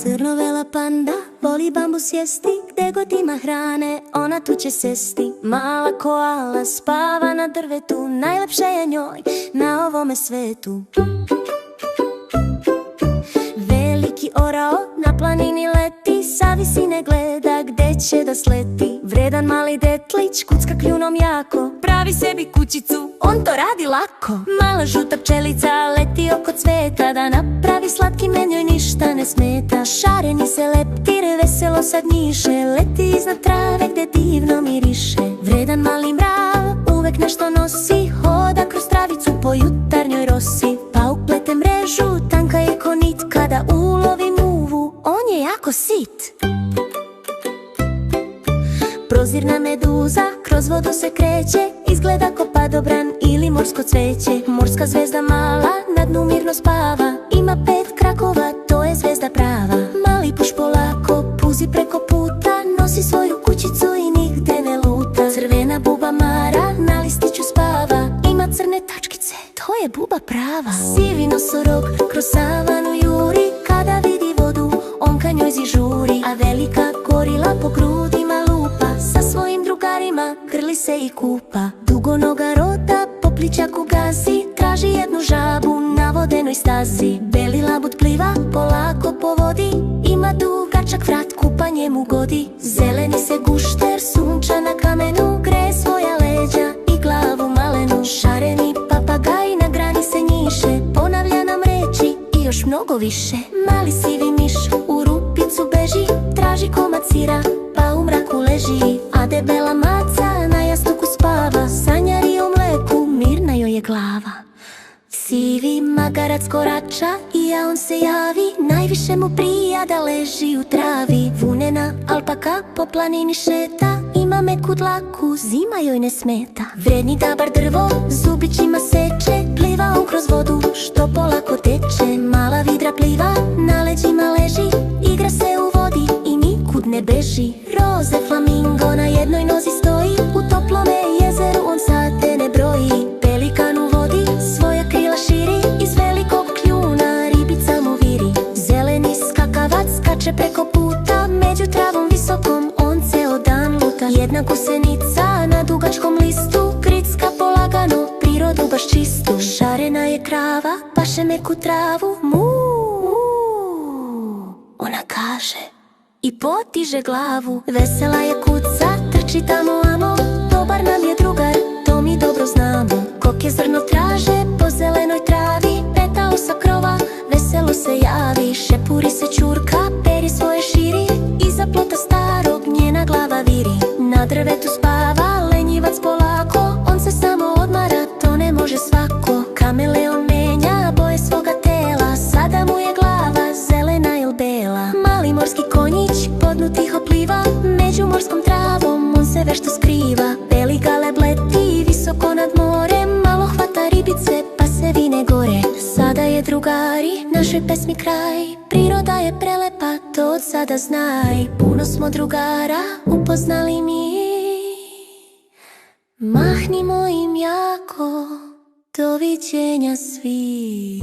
Crnovela panda voli bambu sjesti, gde god ima hrane ona tu će sesti. Mala koala spava na drvetu, najlepše je njoj na ovome svetu. Veliki orao na planini leti, sa visine gleda gde će da sleti. Vredan mali detlić kucka kljunom jako, pravi sebi kućicu, on to radi lako. Mala žuta pčelica leti oko cveta, da napravi slatki med njoj ništa ne smeta. Šareni se leptir veselo sad njiše, leti iznad trave gde divno miriše. Vredan mali mrav uvek nešto nosi, hoda kroz travicu po jutarnjoj rosi. Pauk plete mrežu, tanka je ko nit, kada ulovi muvu, on je jako sit. Prozirna meduza kroz vodu se kreće, izgleda ko padobran ili morsko cveće. Morska zvezda mala na dnu mirno spava, ima 5 krakova, to je zvezda prava. Mali puš polako puzi preko puta, nosi svoju kućicu i nigde ne luta. Crvena buba Mara na listiću spava, ima crne tačkice, to je buba prava. Sivi nosorog kroz savanu juri, kada vidi vodu on ka njoj zižuri. A velika gorila po grudima lupa, sa svojim drugarima grli se i kupa. Dugonoga rota po plićaku gazi, traži jednu žabu na vodenoj stazi. Beli labud pliva polako po vodi, ima dugačak vrat, kupanje mu godi. Zeleni se gušter sunča na kamenu, greje svoja leđa i glavu malenu. Šareni papagaj na grani se njiše, ponavlja nam reči i još mnogo više. Mali sivi miš u rupicu beži, traži komad sira pa u mraku leži. A debela maca na jastuku spava, sanjari o mleku, mirna joj je glava. Sivi magarac korača i on se javi, najviše mu prija da leži u travi. Vunena alpaka po planini šeta, ima meku dlaku, zima joj ne smeta. Vredni dabar drvo zubićima seče, pliva on kroz vodu što polako teče. Mala vidra pliva na leđima leži, igra se u vodi i nikud ne beži. Roze flamingo na jednoj nozi stoji, u toplome jezeru on sate ne broji. Pelikan u vodi svoja krila širi, iz velikog kljuna ribica mu viri. Zeleni skakavac skače preko puta, među travom visokom on ceo dan luta. Jedna gusenica na dugačkom listu gricka polagano, prirodu baš čistu. Šarena je krava, paše meku travu, mu, ona kaže i potiže glavu. Vesela je kuca, trči tamo amo, dobar nam je drugar, to mi dobro znamo. Koke zrno traže po zelenoj travi, petao sa krova veselo se javi. Šepuri se čurka, peri svoje širi, iza plota starog njena glava viri. Na drvetu spava lenjivac polako, on se samo odmara, to ne može svako. Kameleon menja boje svoga tela, sada mu je glava zelena il bela. Mali morski konjić po dnu tiho pliva, među morskom travom on se vešto skriva. Beli galeb leti visoko nad morem, malo hvata ribice pa se vine gore. Sada je drugari našoj pesmi kraj, priroda je prelepa, to od sada znaj. Puno smo drugara upoznali mi, mahnimo im jako, doviđenja svi.